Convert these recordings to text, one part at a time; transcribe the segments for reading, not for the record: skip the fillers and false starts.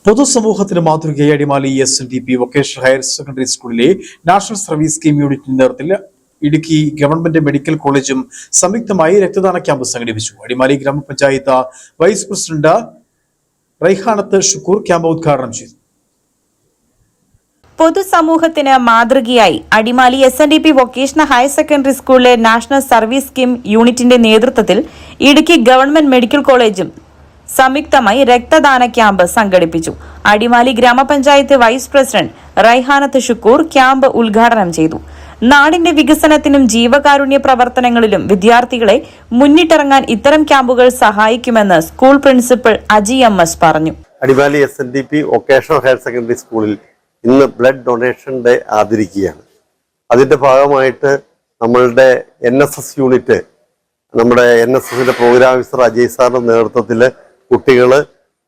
പൊതുസമൂഹത്തിന് മാതൃകയായി Adimali SNDP vocational higher secondary സ്കൂളിലെ നാഷണൽ സർവീസ് സ്കീം യൂണിറ്റിന്റെ നേതൃത്വത്തിൽ ഇടുക്കി ഗവൺമെന്റ് മെഡിക്കൽ കോളേജും സംയുക്തമായി രക്തദാന ക്യാമ്പ് സംഘടിപ്പിച്ചു. Adimali grama panchayat vice president Raihanath Shukkur camp ഉദ്ഘാടനം ചെയ്തു. പൊതുസമൂഹത്തിന് മാതൃകയായി Adimali SNDP vocational higher secondary സ്കൂളിലെ നാഷണൽ സർവീസ് സ്കീം യൂണിറ്റിന്റെ നേതൃത്വത്തിൽ ഇടുക്കി ഗവൺമെന്റ് മെഡിക്കൽ കോളേജും സംയുക്തമായി രക്തദാന ക്യാമ്പ് സംഘടിപ്പിച്ചു. Adimali grama panchayat vice president Raihanath Shukkur camp ഉദ്ഘാടനം ചെയ്തു. നാടിന്റെ വികസനത്തിനും ജീവകാരുണ്യ പ്രവർത്തനങ്ങളിലും വിദ്യാർത്ഥികളെ മുന്നിട്ടിറങ്ങാൻ ഇത്തരം ക്യാമ്പുകൾ സഹായിക്കുമെന്ന് സ്കൂൾ പ്രിൻസിപ്പൽ അജി MS പറഞ്ഞു. Adimali SNDP vocational higher secondary സ്കൂളിൽ ഇന്ന് ബ്ലഡ് ഡൊണേഷൻ ഡേ ആചരിക്കുകയാണ്. അതിന്റെ ഭാഗമായിട്ട് നമ്മളുടെ NSS യൂണിറ്റ്, നമ്മുടെ NSSന്റെ പ്രോഗ്രാം ഓഫീസർ അജയ് സാറിന്റെ നേതൃത്വത്തിൽ കുട്ടികൾ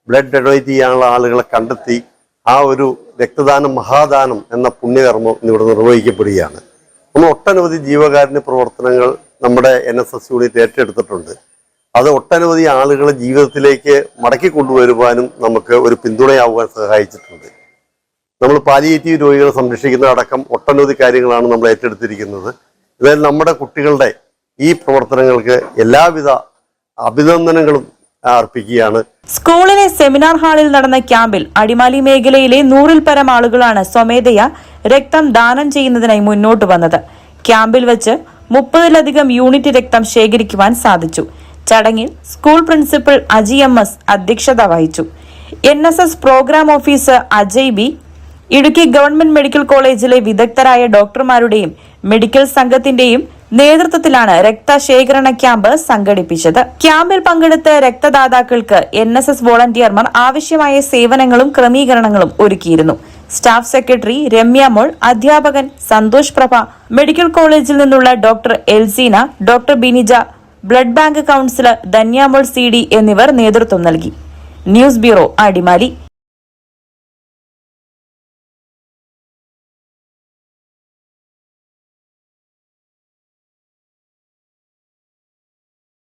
ബ്ലഡ് ഡൊണേറ്റ് ചെയ്യാനുള്ള ആളുകളെ കണ്ടെത്തി ആ ഒരു രക്തദാനം മഹാദാനം എന്ന പുണ്യകർമ്മം ഇവിടെ നിർവഹിക്കപ്പെടുകയാണ്. നമ്മൾ ഒട്ടനവധി ജീവകാരുണ്യ പ്രവർത്തനങ്ങൾ നമ്മുടെ NSS യൂണിറ്റ് ഏറ്റെടുത്തിട്ടുണ്ട്. അത് ഒട്ടനവധി ആളുകളെ ജീവിതത്തിലേക്ക് മടക്കി കൊണ്ടുവരുവാനും നമുക്ക് ഒരു പിന്തുണയാവുവാൻ സഹായിച്ചിട്ടുണ്ട്. നമ്മൾ പാലിയേറ്റീവ് രോഗികളെ സംരക്ഷിക്കുന്നതടക്കം ഒട്ടനവധി കാര്യങ്ങളാണ് നമ്മൾ ഏറ്റെടുത്തിരിക്കുന്നത്. അതായത് നമ്മുടെ കുട്ടികളുടെ ഈ പ്രവർത്തനങ്ങൾക്ക് എല്ലാവിധ അഭിനന്ദനങ്ങളും അർപ്പിക്കുകയാണ്. സ്കൂളിലെ സെമിനാർ ഹാളിൽ നടന്ന ക്യാമ്പിൽ അടിമാലി മേഖലയിലെ 100-ൽ പരം ആളുകളാണ് സ്വമേധയാ രക്തം ദാനം ചെയ്യുന്നതിനായി മുന്നോട്ട് വന്നത്. ക്യാമ്പിൽ വെച്ച് 30-ലധികം യൂണിറ്റ് രക്തം ശേഖരിക്കുവാൻ സാധിച്ചു. ചടങ്ങിൽ സ്കൂൾ പ്രിൻസിപ്പൽ അജി MS അധ്യക്ഷത വഹിച്ചു. NSS program officer Ajay B, Idukki government medical കോളേജിലെ വിദഗ്ധരായ ഡോക്ടർമാരുടെയും മെഡിക്കൽ സംഘത്തിന്റെയും നേതൃത്വത്തിലാണ് രക്തശേഖരണ ക്യാമ്പ് സംഘടിപ്പിച്ചത്. ക്യാമ്പിൽ പങ്കെടുത്ത രക്തദാതാക്കൾക്ക് NSS വോളണ്ടിയർമാർ ആവശ്യമായ സേവനങ്ങളും ക്രമീകരണങ്ങളും ഒരുക്കിയിരുന്നു. സ്റ്റാഫ് സെക്രട്ടറി രമ്യ മോൾ, അധ്യാപകൻ സന്തോഷ് പ്രഭ, മെഡിക്കൽ കോളേജിൽ നിന്നുള്ള doctor Elseena, doctor Binija, blood bank counsellor Dhanyamol CD എന്നിവർ നേതൃത്വം നൽകി. News bureau, Adimali.